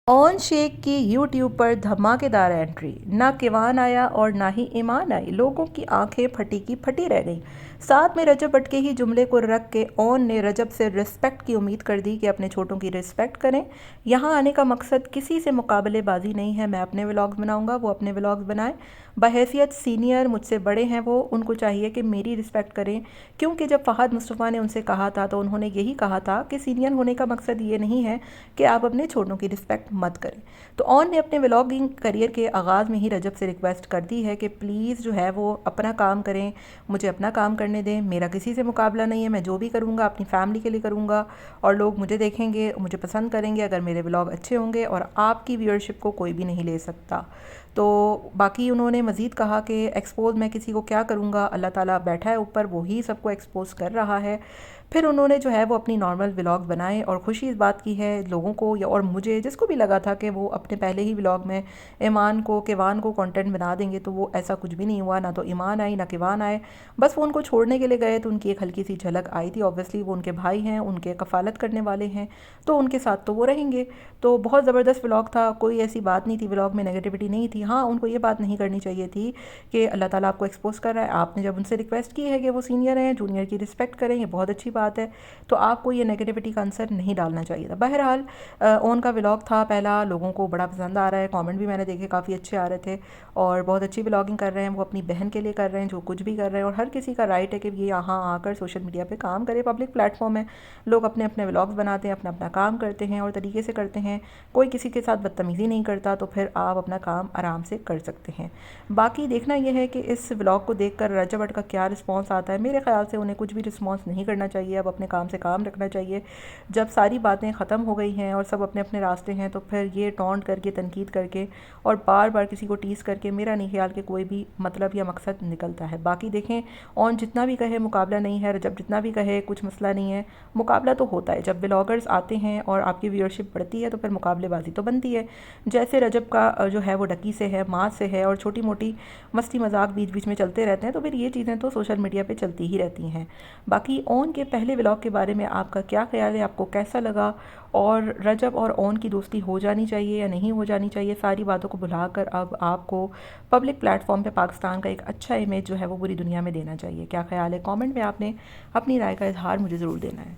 On Sheikh की YouTube पर धमाकेदार एंट्री, ना किवान आया और ना ही ईमान आई। लोगों की आंखें फटी की फटी रह गईं। साथ में रजब भट्ट के ही जुमले को रख के ऑन ने रजब से रिस्पेक्ट की उम्मीद कर दी कि अपने छोटों की रिस्पेक्ट करें। यहाँ आने का मकसद किसी से मुकाबलेबाजी नहीं है। मैं अपने व्लॉग्स बनाऊंगा, वो अपने व्लॉग्स बनाएं। बहैसियत सीनियर मुझसे बड़े हैं वो, उनको चाहिए कि मेरी रिस्पेक्ट करें। क्योंकि जब फ़हाद मुस्तफ़ा ने उनसे कहा था तो उन्होंने यही कहा था कि सीनियर होने का मकसद ये नहीं है कि आप अपने छोटों की रिस्पेक्ट मत करें। तो ऑन ने अपने व्लॉगिंग करियर के आगाज़ में ही रजब से रिक्वेस्ट कर दी है कि प्लीज़ जो है वो अपना काम करें, मुझे अपना काम करने दें। मेरा किसी से मुकाबला नहीं है, मैं जो भी करूँगा अपनी फैमिली के लिए करूँगा और लोग मुझे देखेंगे, मुझे पसंद करेंगे अगर मेरे व्लॉग अच्छे होंगे, और आपकी व्यूअरशिप को कोई भी नहीं ले सकता। तो बाकी उन्होंने मज़ीद कहा कि एक्सपोज़ मैं किसी को क्या करूँगा, अल्लाह ताला बैठा है ऊपर, वो ही सबको एक्सपोज़ कर रहा है। फिर उन्होंने जो है वो अपनी नॉर्मल व्लॉग बनाए और ख़ुशी इस बात की है लोगों को या और मुझे, जिसको भी लगा था कि वो अपने पहले ही व्लॉग में ईमान को किवान को कंटेंट बना देंगे, तो वो ऐसा कुछ भी नहीं हुआ। ना तो ईमान आई ना किवान आए, बस वो उनको छोड़ने के लिए गए तो उनकी एक हल्की सी झलक आई थी। ऑब्वियसली वो उनके भाई हैं, उनके कफ़ालत करने वाले हैं, तो उनके साथ तो वो रहेंगे। तो बहुत ज़बरदस्त व्लॉग था, कोई ऐसी बात नहीं थी व्लॉग में, नेगेटिविटी नहीं थी। हाँ, उनको ये बात नहीं करनी चाहिए थी कि अल्लाह ताला आपको एक्सपोज़ कर रहा है, आपने जब उनसे रिक्वेस्ट की है कि वो सीनियर हैं, जूनियर की रिस्पेक्ट करें, ये बहुत अच्छी बात है, तो आपको ये नेगेटिविटी का आंसर नहीं डालना चाहिए था। बहरहाल ओन का व्लॉग था पहला, लोगों को बड़ा पसंद आ रहा है, कमेंट भी मैंने देखे काफ़ी अच्छे आ रहे थे और बहुत अच्छी व्लॉगिंग कर रहे हैं। वो अपनी बहन के लिए कर रहे हैं, जो कुछ भी कर रहे हैं, और हर किसी का राइट है कि ये यहाँ आकर सोशल मीडिया पे काम करे। पब्लिक प्लेटफॉर्म है, लोग अपने अपने व्लॉग्स बनाते हैं, अपना अपना काम करते हैं और तरीके से करते हैं, कोई किसी के साथ बदतमीज़ी नहीं करता, तो फिर आप अपना काम आराम से कर सकते हैं। बाकी देखना यह है कि इस व्लॉग को देखकर रजब भट्ट का क्या रिस्पॉन्स आता है। मेरे ख्याल से उन्हें कुछ भी रिस्पॉन्स नहीं करना चाहिए, अब अपने काम से काम रखना चाहिए। जब सारी बातें ख़त्म हो गई हैं और सब अपने अपने रास्ते हैं, तो फिर ये टॉन्ट करके, तनकीद करके और बार बार किसी को टीज़ करके मेरा नहीं ख्याल कि कोई भी मतलब या मकसद निकलता है। बाकी देखें, ऑन जितना भी कहे मुकाबला नहीं है, रजब जितना भी कहे कुछ मसला नहीं है, मुकाबला तो होता है। जब ब्लॉगर्स आते हैं और आपकी व्यूअरशिप बढ़ती है तो फिर मुकाबलेबाजी तो बनती है। जैसे रजब का जो है वो डकी से है, माँ से है, और छोटी मोटी मस्ती मजाक बीच बीच में चलते रहते हैं, तो फिर ये चीज़ें तो सोशल मीडिया पे चलती ही रहती हैं। बाकी ओन के पहले व्लॉग के बारे में आपका क्या ख्याल है, आपको कैसा लगा, और रजब और ओन की दोस्ती हो जानी चाहिए या नहीं हो जानी चाहिए, सारी बातों को भुलाकर अब आपको पब्लिक प्लेटफॉर्म पे पाकिस्तान का एक अच्छा इमेज जो है वो पूरी दुनिया में देना चाहिए। क्या ख्याल है, कमेंट में आपने अपनी राय का इजहार मुझे ज़रूर देना है।